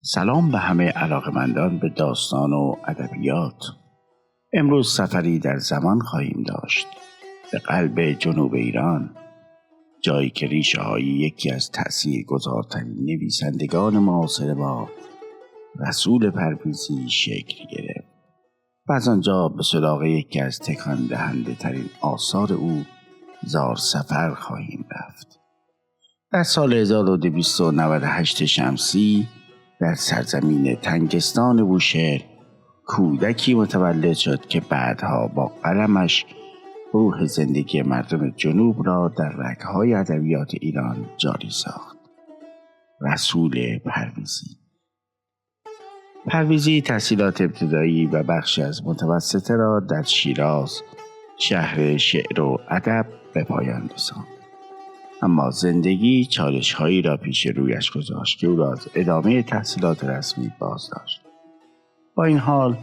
سلام به همه علاقمندان به داستان و ادبیات. امروز سفری در زمان خواهیم داشت به قلب جنوب ایران، جایی که ریشه های یکی از تأثیرگذارترین نویسندگان معاصر ما رسول پرویزی شکل گرفت و از آنجا به سراغ یکی از تکان دهنده ترین آثار او، زار سفر خواهیم رفت. در سال 1298 شمسی در سرزمین تنگستان بوشهر کودکی متولد شد که بعدها با قلمش روح زندگی مردم جنوب را در رگ‌های ادبیات ایران جاری ساخت. رسول پرویزی. پرویزی تحصیلات ابتدایی و بخشی از متوسطه را در شیراز، شهر شعر و ادب، به پایان رساند. اما زندگی چالش‌هایی را پیش رویش گذاشت که او را از ادامه تحصیلات رسمی باز داشت. با این حال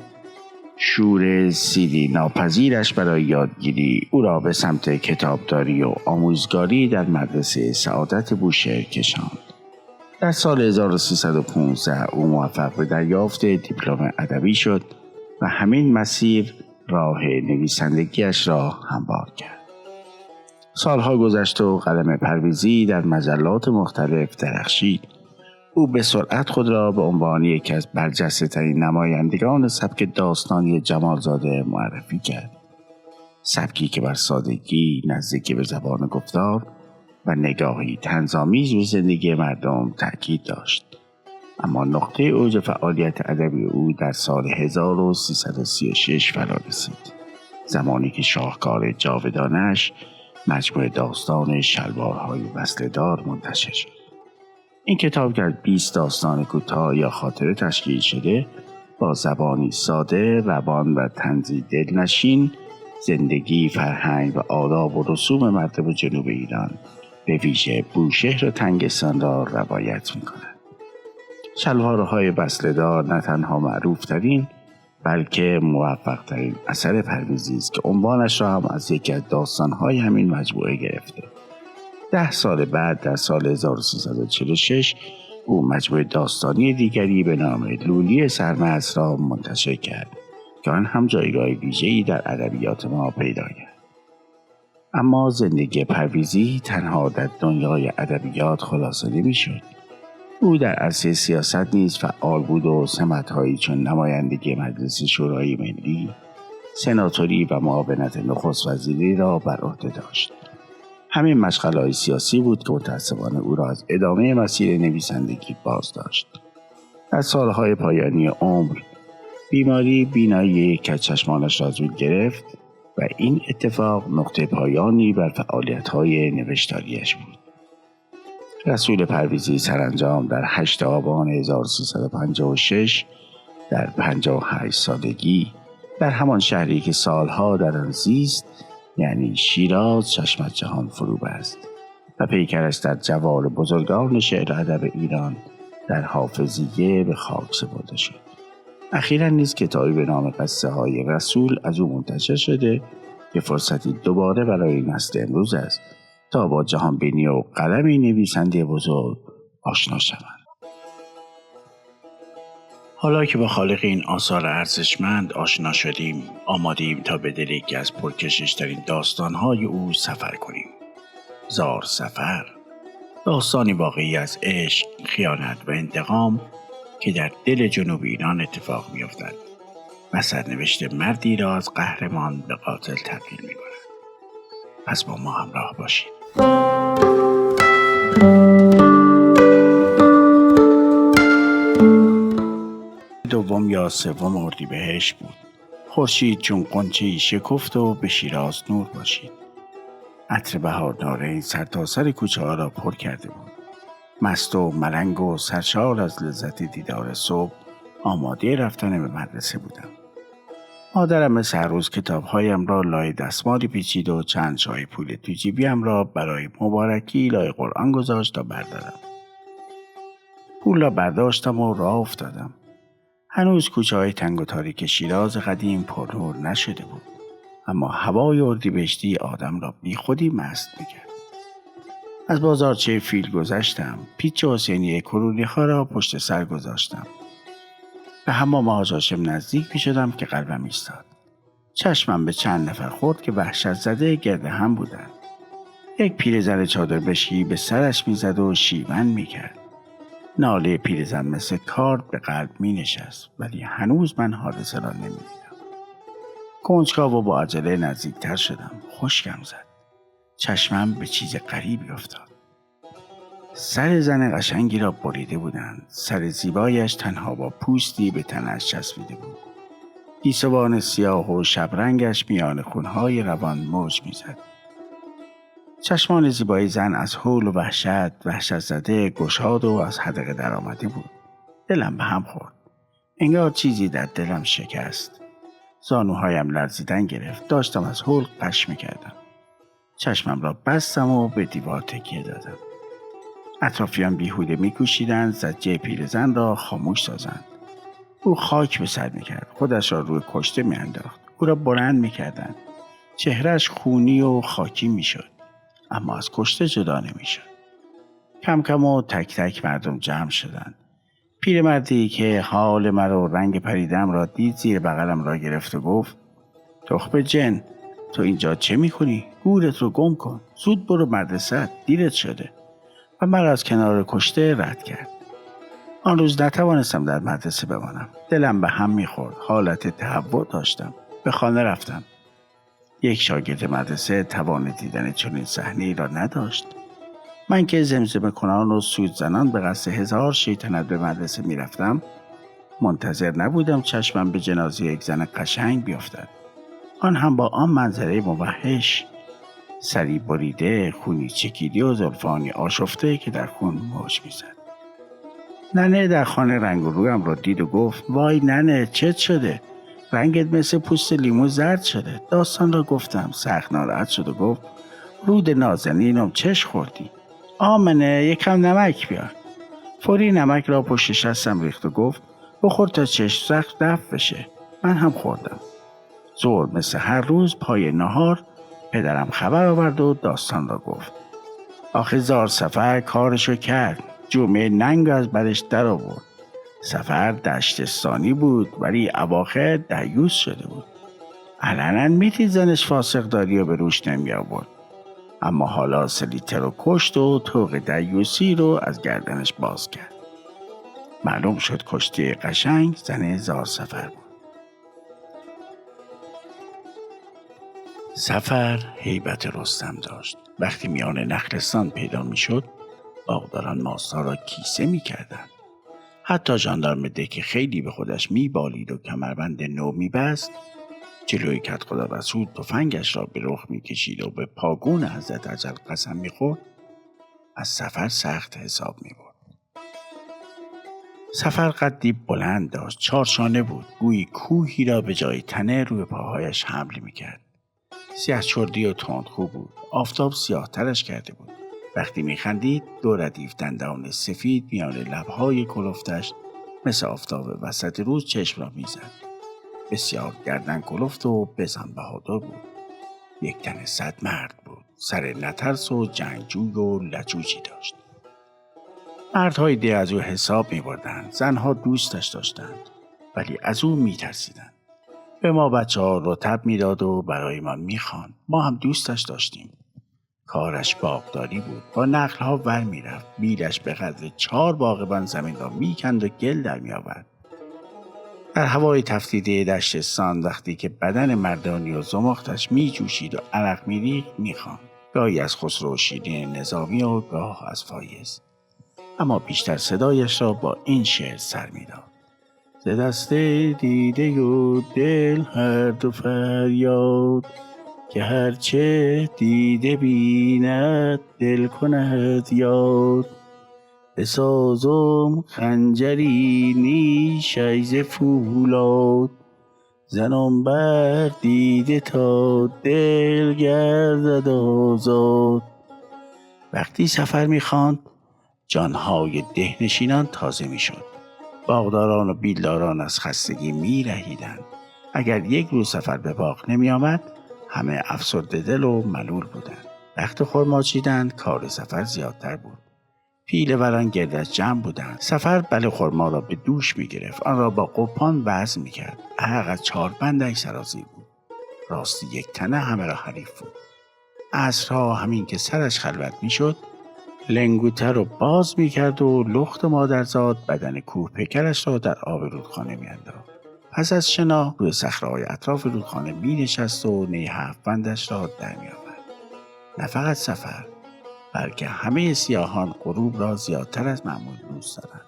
شور سیری ناپذیرش برای یادگیری او را به سمت کتابداری و آموزگاری در مدرسه سعادت بوشهر کشاند. در سال 1315 او موفق به دریافت دیپلم ادبی شد و همین مسیر راه نویسندگیش را هموار کرد. سالها گذشت و قلم پرویزی در مجلات مختلف درخشید. او به سرعت خود را به عنوان یکی از برجسته‌ترین نمایندگان سبک داستانی جمالزاده معرفی کرد. سبکی که بر سادگی، نزدیکی به زبان گفتار و نگاهی طنزآمیز به زندگی مردم تأکید داشت. اما نقطه اوج فعالیت ادبی او در سال 1336 فرا رسید، زمانی که شاهکار جاودانه‌اش مجموعه داستان شلوارهای وصله‌دار منتشر شد. این کتاب که از 20 داستان کوتاه یا خاطره تشکیل شده، با زبانی ساده، روان و طنزی دلنشین زندگی، فرهنگ و آداب و رسوم مردم جنوب ایران، به ویژه بوشهر و تنگستان را روایت می‌کند. شلوارهای وصله‌دار نه تنها معروف‌ترین بلکه موفق‌ترین اثر پرویزی است که عنوانش را هم از یکی از داستان‌های همین مجموعه گرفته. 10 سال بعد در سال 1346 او مجموعه داستانی دیگری به نام لولی سرمست را منتشر کرد که آن هم جایگاه ویژه‌ای در ادبیات ما پیدا کرد. اما زندگی پرویزی تنها در دنیای ادبیات خلاصه نمی‌شد. او در عرصه سیاست نیز فعال بود و سمت‌هایی چون نمایندگی مجلس شورای ملی، سناتوری و معاونت نخست وزیری را بر عهده داشت. همین مشغله‌های سیاسی بود که متأسفانه او را از ادامه مسیر نویسندگی باز داشت. در سالهای پایانی عمر بیماری بینایی کج‌چشمانش را از او گرفت و این اتفاق نقطه پایانی بر فعالیت‌های نوشتاریش بود. رسول پرویزی سرانجام در 8 آبان 1356 در 58 سالگی در همان شهری که سالها در آن زیست، یعنی شیراز، چشم از جهان فرو بست و پیکرش در جوار بزرگان شعر ادب ایران در حافظیه به خاک سپرده شد. اخیراً نیز کتابی به نام قصه های رسول از او منتشر شده که فرصتی دوباره برای نسل امروز است تا با جهان بینی و قلم نویسنده بزرگ آشنا شوند. حالا که با خالق این آثار ارزشمند آشنا شدیم، آمادیم تا به دل یکی از پرکشش‌ترین داستان‌های او سفر کنیم. زار سفر، داستانی واقعی از عشق، خیانت و انتقام که در دل جنوب ایران اتفاق می‌افتد و سرنوشت مردی را از قهرمان به قاتل تبدیل می‌کند. پس با ما همراه باشید. دوم یا سوم اردیبهشت بود. خورشید چون غنچه‌ای شکفت و به شیراز نور باشید. عطر بهارنارنج سرتاسر کوچه ها را پر کرده بود. مست و ملنگ و سرشار از لذت دیدار صبح آماده رفتن به مدرسه بودم. مادرم مثل هر روز کتاب‌هایم را لای دستمالی پیچید و چند شای پول تو جیبیم را برای مبارکی لای قرآن گذاشت تا بردارم. پول را برداشتم و راه افتادم. هنوز کوچه‌های تنگ و تاریک شیراز قدیم پرنور نشده بود، اما هوای اردیبهشتی آدم را بی خودی مست می‌کرد. از بازارچه فیل گذشتم. پیچ حسینی کرونی‌ها را پشت سر گذاشتم. به حمام حاج هاشم نزدیک می شدم که قلبم ایستاد. چشمم به چند نفر خورد که وحشت زده گرد هم بودند. یک پیرزن چادر بشی به سرش میزد و شیون میکرد. ناله پیرزن مثل کارد به قلب می نشست، ولی هنوز من حادثه را نمیدیدم. کنجکاو و با عجله نزدیکتر شدم. خشکم زد. چشمم به چیز غریبی افتاد. سر زن قشنگی را بریده بودند. سر زیبایش تنها با پوستی به تنش چسبیده بود. گیسوان سیاه و شبرنگش میان خونهای روان موج میزد. چشمان زیبای زن از هول و وحشت زده گشاد و از حدقه در آمده بود. دلم به هم خورد. انگار چیزی در دلم شکست. زانوهایم لرزیدن گرفت. داشتم از هول غش میکردم. چشمم را بستم و به دیوار تکیه دادم. اطرافیان بیهوده میکوشیدند زجه پیرزن را خاموش سازند. او خاک به سر میکرد. خودش را روی کشته میانداخت. او را بلند میکردند. چهرهش خونی و خاکی میشد، اما از کشته جدا نمیشد. کم کم و تک تک مردم جمع شدند. پیرمردی که حال مرا و رنگ پریدم را دید زیر بغلم را گرفت و گفت: تخم جن، تو اینجا چه میکنی؟ گورت رو گم کن. زود برو مدرسه، دیرت شده. و مرا از کنار کشته رد کرد. آن روز نتوانستم در مدرسه بمانم. دلم به هم میخورد. حالت تهوع داشتم. به خانه رفتم. یک شاگرد مدرسه توان دیدن چنین صحنه‌ای را نداشت. من که زمزمه کنان و سود زنان به قصد 1000 شیطنت به مدرسه میرفتم، منتظر نبودم چشمم به جنازه یک زن قشنگ بیفتد. آن هم با آن منظره موحش، سری بریده، خونی چکیده و زلفانی آشفته که در خون موج میزد. ننه در خانه رنگ و رویم را دید و گفت: وای ننه، چت شده؟ رنگت مثل پوست لیمو زرد شده. داستان را گفتم. سخت ناراحت شد و گفت: رود نازنینم، چش خوردی؟ آمنه، یکم نمک بیار. فوری نمک را پشت شستم ریخت و گفت: بخور تا چشم سخت دفع بشه. من هم خوردم. ظهر مثل هر روز پای نهار پدرم خبر آورد و داستان را گفت. آخه زار سفر کارشو کرد. جمعه ننگ از برش در آورد. سفر دشتستانی بود، ولی اواخر دیوس شده بود. علنا میدید زنش فاسق داری و به روش نمی آورد، اما حالا سلیته رو کشت و طوق دیوسی رو از گردنش باز کرد. معلوم شد کشته قشنگ زن زار سفر بود. سفر هیبت رستم داشت. وقتی میان نخلستان پیدا میشد، باغداران ماستا را کیسه میکردند. حتی ژاندارم ده که خیلی به خودش میبالید و کمربند نو میبست، جلوی کدخدا رسول تفنگش را به رخ میکشید و به پاگون حضرت اجل قسم میخورد، از سفر سخت حساب میبرد. سفر قدی بلند داشت. 4 شانه بود. گویی کوهی را به جای تنه روی پاهایش حمل میکرد. سیاه چردی و تندخو بود. آفتاب سیاه ترش کرده بود. وقتی میخندید 2 ردیف دندان سفید میان لبهای کلفتش مثل آفتاب وسط روز چشم را میزد. بسیار گردن کلفت و بزن بهادر بود. یک تن 100 مرد بود. سر نترس و جنگجوی و لجوجی داشت. مردهای ده از او حساب میبردند. زنها دوستش داشتند، ولی از او میترسیدند. به ما بچه‌ها رطب میداد و برایمان میخواند. ما هم دوستش داشتیم. کارش باغداری بود. با نخلها ور میرفت. بیلش به قدر 4 باغبان زمین را میکند و گل در میآورد. در هوای تفتیده دشتستان وقتی که بدن مردانی و زمختش میجوشید و عرق میریخت میخواند. گاهی از خسرو و شیرین نظامی و گاه از فایز، اما بیشتر صدایش را با این شعر سر میداد: ز دست دیده و دل هر دو فریاد، که هرچه دیده بیند دل کند یاد. بسازم خنجری نیشی ز فولاد، زنم بر دیده تا دل گردد آزاد. وقتی سفر می‌خواند جانهای دهنشینان تازه می‌شد. باغداران و بیلداران از خستگی می‌رهیدند. اگر یک روز سفر به باغ نمی‌آمد، همه افسرده دل و ملول بودند. وقت خرما چیدن کار سفر زیادتر بود. پیله وران گردش جمع بودند. سفر بله خرما را به دوش می گرفت. آن را با قپان وزن می کرد. عرق از 4 بندش سرازیر بود. راستی یک تنه همه را حریف بود. عصرها همین که سرش خلوت می شد لنگوته رو باز می کرد و لخت مادرزاد بدن کوه پیکرش را در آب رودخانه می انداخت. پس از شنا روی صخره‌های اطراف رودخانه می نشست و نی 7 بندش را در می آورد. نه فقط سفر بلکه همه سیاهان غروب را زیادتر از معمول دوست دارند.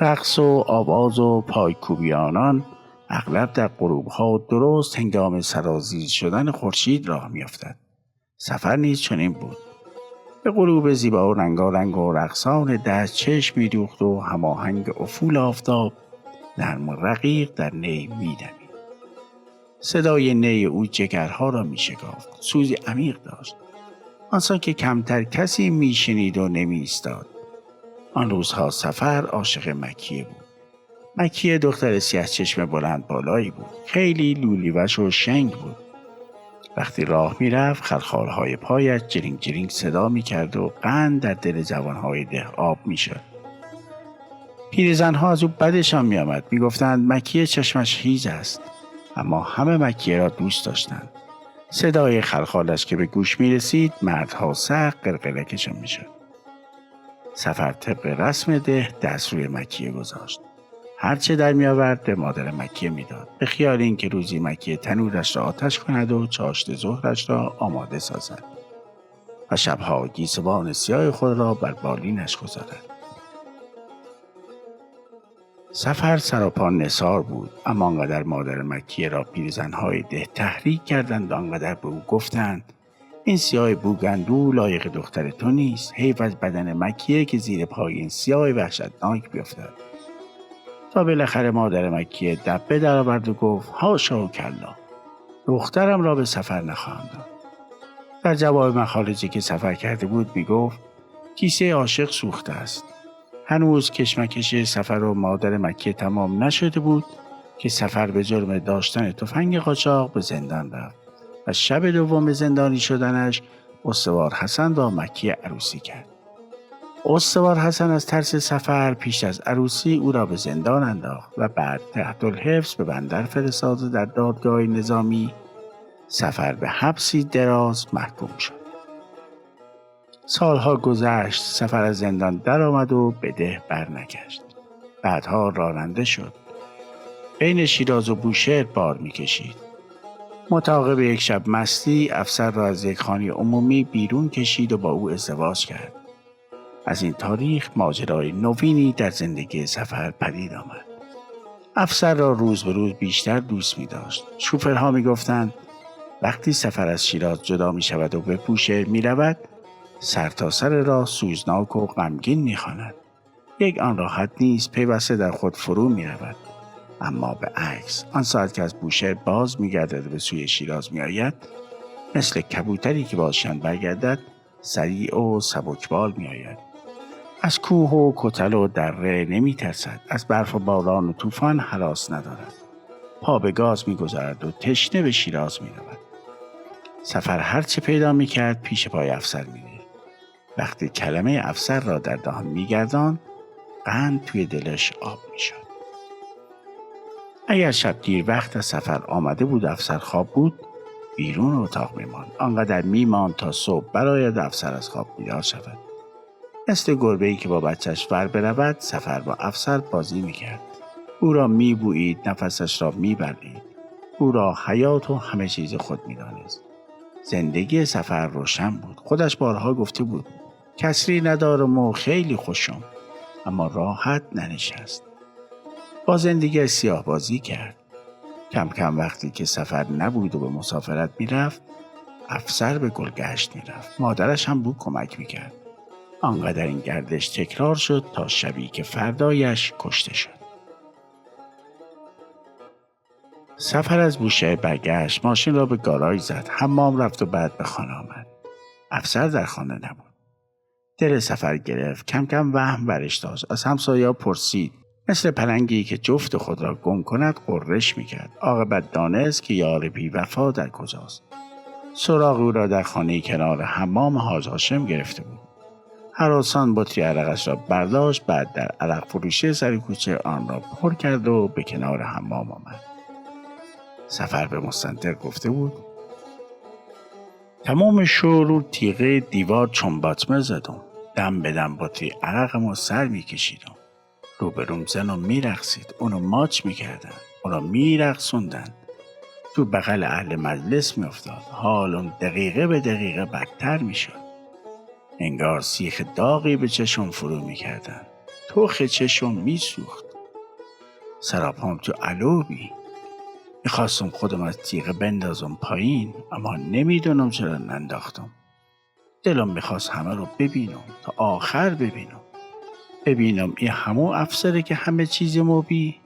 رقص و آواز و پایکوبی آنان اغلب در غروب‌ها درست هنگام سرازیر شدن خورشید راه می‌افتد. سفر نیز چنین بود. به غروب زیبا و رنگارنگ و رقصان دشت چشم می‌دوخت و هماهنگ افول آفتاب نرم و رقیق در نی می‌دمید. صدای نی او جگرها را می‌شکافت. سوزی عمیق داشت. آنسان که کمتر کسی میشنید و نمی‌ایستاد. آن روزها سفر عاشق مکیه بود. مکیه دختر سیاه چشم بلند بالایی بود. خیلی لولیوش و شنگ بود. وقتی راه میرفت خلخالهای پایش جرینگ جرینگ صدا میکرد و قند در دل جوانهای ده آب میشد. پیرزنها از او بدشان میآمد. میگفتند مکیه چشمش هیز است. اما همه مکیه را دوست داشتند. صدای خلخالش که به گوش میرسید مردها سخت قلقلکشان میشد. سفر طبق رسم ده دست روی مکیه گذاشت. هرچه در می آورد به مادر مکیه میداد. به خیال اینکه روزی مکیه تنورش را آتش کند و چاشت ظهرش را آماده سازد و شبها گیسوان سیاه خود را بر بالینش گذارد. سفر سراپا نثار بود، اما آنقدر مادر مکیه را پیرزنهای ده تحریک کردند و آنقدر به او گفتند این سیاه بوگندو لایق دختر تو نیست. حیف از بدن مکیه که زیر پای این سیاه وحشتناک بیفتد. تا بالاخره مادر مکیه دبه در آورد و گفت هاشا و کلا، دخترم را به سفر نخواهم داد. در جواب مخارجی که سفر کرده بود میگفت کیسه عاشق سوخته است. هنوز کشمکش سفر و مادر مکیه تمام نشده بود که سفر به جرم داشتن تفنگ قاچاق به زندان رفت و شب دوم زندانی شدنش استوار حسن با مکیه عروسی کرد. استوار حسن از ترس سفر پیش از عروسی او را به زندان انداخت و بعد تحت الحبس به بندر فرستاد و در دادگاه نظامی سفر به حبسی دراز محکوم شد. سالها گذشت، سفر از زندان درآمد و به ده برنگشت. بعدها راننده شد. بین شیراز و بوشهر بار می‌کشید. متعاقب یک شب مستی افسر را از یک خانه عمومی بیرون کشید و با او ازدواج کرد. از این تاریخ ماجرای نوینی در زندگی سفر پدید آمد. افسر را روز به روز بیشتر دوست می داشت. شوفرها می گفتند وقتی سفر از شیراز جدا می شود و به بوشهر می رود سرتاسر راه سوزناک و غمگین می خواند. یک آن راحت نیست، پیوسته در خود فرو می رود. اما به عکس آن ساعت که از بوشهر باز می گردد و به سوی شیراز می آید مثل کبوتری که بازشان برگردد سریع و سبکبال می آید. از کوه و کتل و دره نمی ترسد. از برف و باران و طوفان هراس ندارد. پا به گاز می گذارد و تشنه به شیراز می رود. سفر هرچه پیدا می کرد پیش پای افسر می رود. وقتی کلمه افسر را در دهان می گردان قند توی دلش آب می شد. اگر شب دیر وقت از سفر آمده بود افسر خواب بود بیرون اتاق می ماند. آنقدر می ماند تا صبح برآید افسر از خواب بیدار شود. مثل گربه‌ای که با بچهش ور برود سفر با افسر بازی میکرد. او را میبویید، نفسش را میبلعید. او را حیات و همه چیز خود میدانست. زندگی سفر روشن بود. خودش بارها گفته بود کسری ندارم و خیلی خوشم، اما راحت ننشست. با زندگی سیاه بازی کرد. کم کم وقتی که سفر نبود و به مسافرت میرفت افسر به گلگشت میرفت. مادرش هم بود کمک میکرد. آنقدر این گردش تکرار شد تا شبی که فردایش کشته شد. سفر از بوشهر برگشت، ماشین را به گاراژ زد، حمام رفت و بعد به خانه آمد. افسر در خانه نبود. دل سفر گرفت، کم کم وهم برش داشت. از همسایه‌ها پرسید. مثل پلنگی که جفت خود را گم کند غرش میکرد. عاقبت دانست که یار بی وفا در کجاست. سراغ او را در خانه کنار حمام حاج هاشم گرفته بود. هراسان بطری عرقش را برداشت، بعد در عرق فروشه سر کوچه آن را پر کرد و به کنار حمام آمد. سفر به مستنطق گفته بود تمام شو رو تیغه دیوار چنباتمه زدم. دم به دم بطری عرقم رو سر می کشیدم. روبروم زن می رقصید. اونو ماچ می کردن. اونو می رقصوندن. تو بغل اهل مجلس می افتاد. حالم دقیقه به دقیقه بدتر می شد. انگار سیخ داغی به چشم فرو می کردن. توخ چشم می سوخت. سراپام تو علوبی. میخواستم خودم از تیغه بندازم پایین، اما نمیدونم چرا ننداختم. دلم میخواست همه رو ببینم، تا آخر ببینم این همون افسره که همه چیز موبی،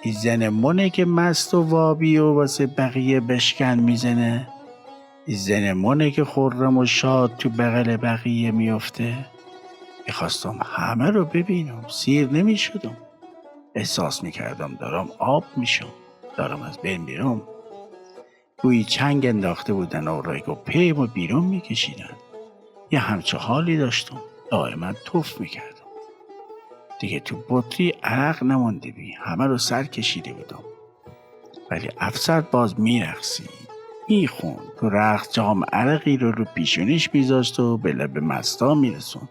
این زن منه که مست و وابی و واسه بقیه بشکن میزنه، این زن منه که خرم و شاد تو بغل بقیه میفته. میخواستم همه رو ببینم، سیر نمیشدم. احساس میکردم دارم آب میشم، دارم از بین میرم. گویی چنگ انداخته بودن و رگ و پیم و بیرون میکشیدن. یه همچه حالی داشتم، دائما توف میکردم. دیگه تو بطری عرق نمونده بی، همه رو سر کشیده بودم. ولی افسر باز میرقصید، میخوند، تو رقص جام عرقی رو پیشونیش میذاشت و به لب مستا میرسون.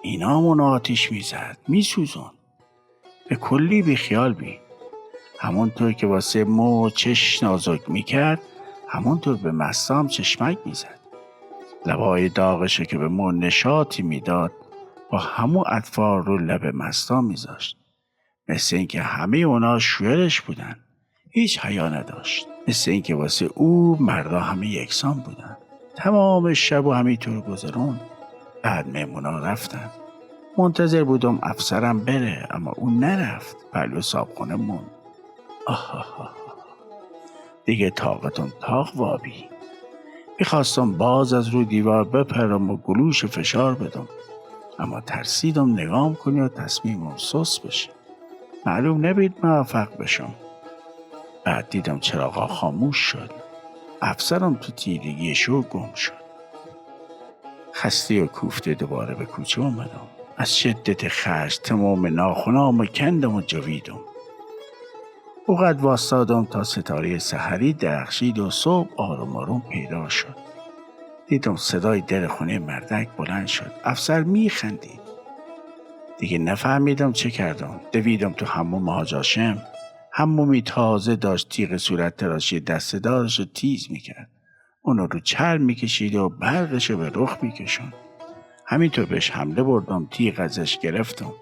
اینامون آتیش میزد، میسوزون. به کلی بی خیال بی. همونطور که واسه مو چش نازک میکرد، همونطور به مستام چشمک میزد. لبای داغشو که به مو نشاطی میداد، با همون اطفال رو لب مستا میذاشت. مثل اینکه همه اونا شوهرش بودن. هیچ حیا نداشت. مثل اینکه واسه او مردا همه یکسان بودن. تمام شب و همینطور گذرون. بعد مهمونا رفتن. منتظر بودم افسرم بره، اما اون نرفت. پلو صابخونه موند. آها، دیگه طاقتم تاق وابی. میخواستم باز از رو دیوار بپرم و گلوش فشار بدم، اما ترسیدم نگام کنی و تصمیمم سست بشه. معلوم نبید موفق بشم. بعد دیدم چراغا خاموش شد. افسرم تو تیرگی شو گم شد. خسته و کوفته دوباره به کوچه اومدم. از شدت خشم تمام ناخنام کندم و جویدم. اوقات واسادم تا ستاره سحری درخشید و صبح آروم آروم پیدا شد. دیدم صدای در خونه مردک بلند شد. افسر میخندید. دیگه نفهمیدم چه کردم. دویدم تو حموم حاج هاشم. حمومی تازه داشت تیغ صورت تراشی دست دارش رو تیز میکرد. اونو رو چرم میکشید و برقش رو به رخ میکشون. همینطور بهش حمله بردم، تیغ ازش گرفتم.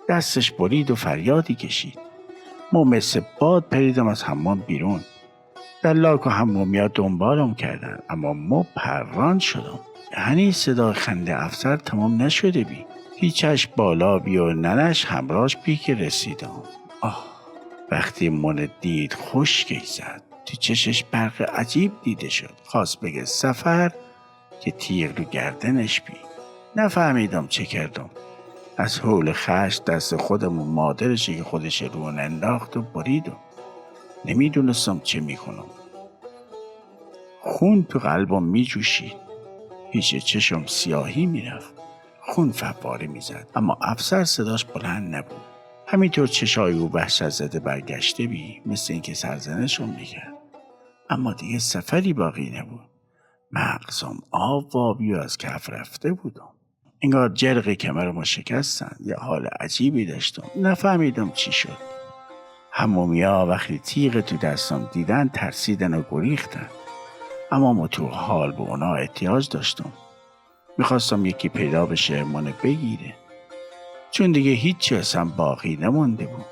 دستش برید و فریادی کشید. ما مثل باد پریدم از حمام بیرون. دلاک و حمومیا دنبالم کردن، اما ما پران شدم. یعنی صدا خنده افسر تمام نشده بی. پیچش بالا بی و ننش همراش بی که رسیدم. وقتی من دید خشکش زد. تو چشش برق عجیب دیده شد. خواست بگه سفر، که تیغ رو گردنش بی. نفهمیدم چه کردم. از حول خشم دست خودم و مادرشی که خودش رو انداخت و بریدم. نمیدونستم چه میکنم. خون تو قلبم میجوشید. پیش چشم سیاهی میرفت. خون فواره میزد، اما افسر صداش بلند نبود. همینطور چشای او وحشت زده برگشته بی، مثل اینکه سرزنشم میکرد. اما دیگه سفری باقی نبود. مغزم آب وابی و از کف رفته بودم. انگار جرق کمرمو شکستن. یه حال عجیبی داشتم. نفهمیدم چی شد. حمومیا وقتی تیغ تو دستم دیدن ترسیدن و گریختن. اما ما تو حال به اونا احتیاج داشتم. میخواستم یکی پیدا بشه منو بگیره. چون دیگه هیچی اصلا باقی نمونده بود.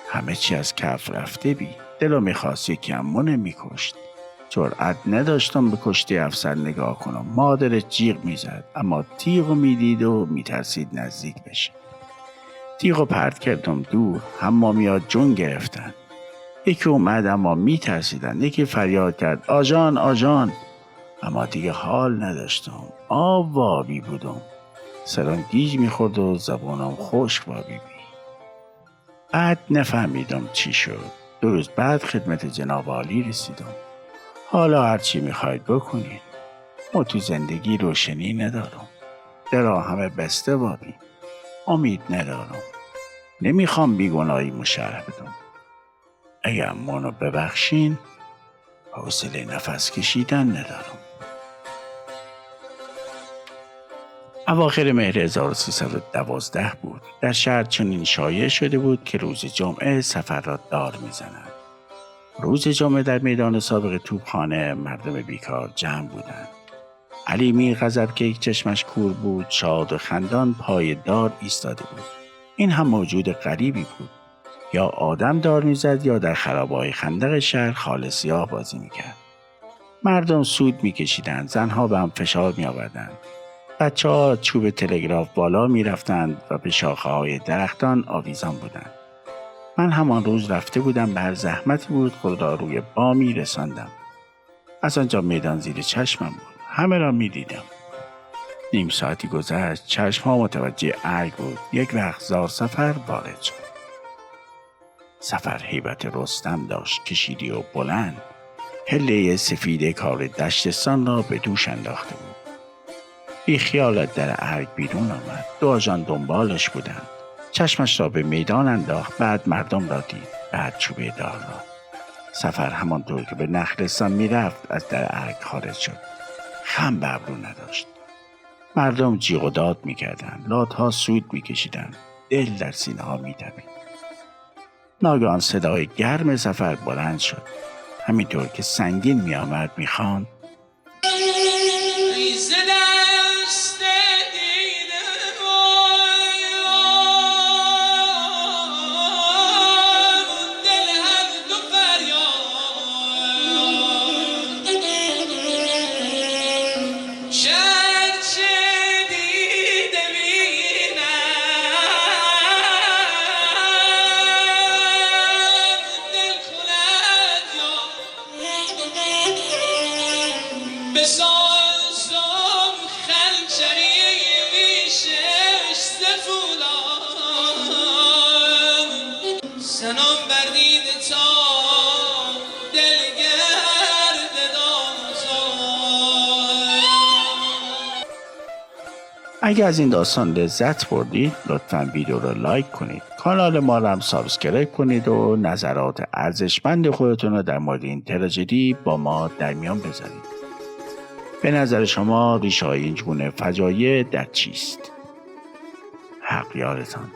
همه چی از کف رفته بی. دلو میخواست یکی هم منو میکشت. جرأت نداشتم به کشته افسر نگاه کنم. مادر جیغ میزد، اما تیغو میدید و میترسید نزدیک بشه. تیغو پرت کردم دور. حمامیا جون گرفتن. یکی اومد اما میترسیدن. یکی فریاد کرد آجان آجان، اما دیگه حال نداشتم. آب وابی بودم. سرم گیج میخورد و زبانم خشک وابی بی. بعد نفهمیدم چی شد. 2 روز بعد خدمت جناب عالی رسیدم. حالا هرچی میخواید بکنید. ما تو زندگی روشنی ندارم. درا همه بسته بابی. امید ندارم. نمیخوام بیگناهی مشرح بدم. اگر منو ببخشین حوصله نفس کشیدن ندارم. اواخر مهر 1312 بود. در شهر چنین شایع شده بود که روز جمعه سفر را دار میزنند. روز جمعه در میدان سابق توپخانه مردم بیکار جمع بودند. علی میرغضب که یک چشمش کور بود شاد و خندان پای دار ایستاده بود. این هم موجود غریبی بود. یا آدم دار میزد یا در خرابه‌های خندق شهر خال سیاه بازی میکرد. مردم سود میکشیدند، زنها به هم فشار میآوردند. بچه‌ها چوب تلگراف بالا میرفتند و به شاخه‌های درختان آویزان بودند. من همان روز رفته بودم، به هر زحمتی بود خود را روی بامی رساندم. از آنجا میدان زیر چشمم بود. همه را میدیدم. نیم ساعتی گذشت، چشم‌ها متوجه ارگ بود. یک رختزار سفر وارد شد. سفر هیبت رستم داشت، کشیدی و بلند. حله سفید کار دشتستان را به دوش انداخته بود. بی خیالت در ارگ بیرون آمد. دو آژان دنبالش بودند. چشمش را به میدان انداخت، بعد مردم را دید، بعد چوبه دار را. سفر همانطور که به نخلستان میرفت از در ارگ خارج شد. خم به ابرو نداشت. مردم جیغ و داد میکردند، لاتها سود میکشیدند، دل در سینه ها میتپید. ناگهان صدای گرم سفر بلند شد. همینطور که سنگین میآمد میخواند: اگر از این داستان لذت بردید لطفاً ویدیو رو لایک کنید، کانال ما رو هم سابسکرایب کنید و نظرات ارزشمند خودتون رو در مورد این تراژدی با ما در میان بذارید. به نظر شما ریشه های این گونه فجایع در چیست؟ حق یارتان.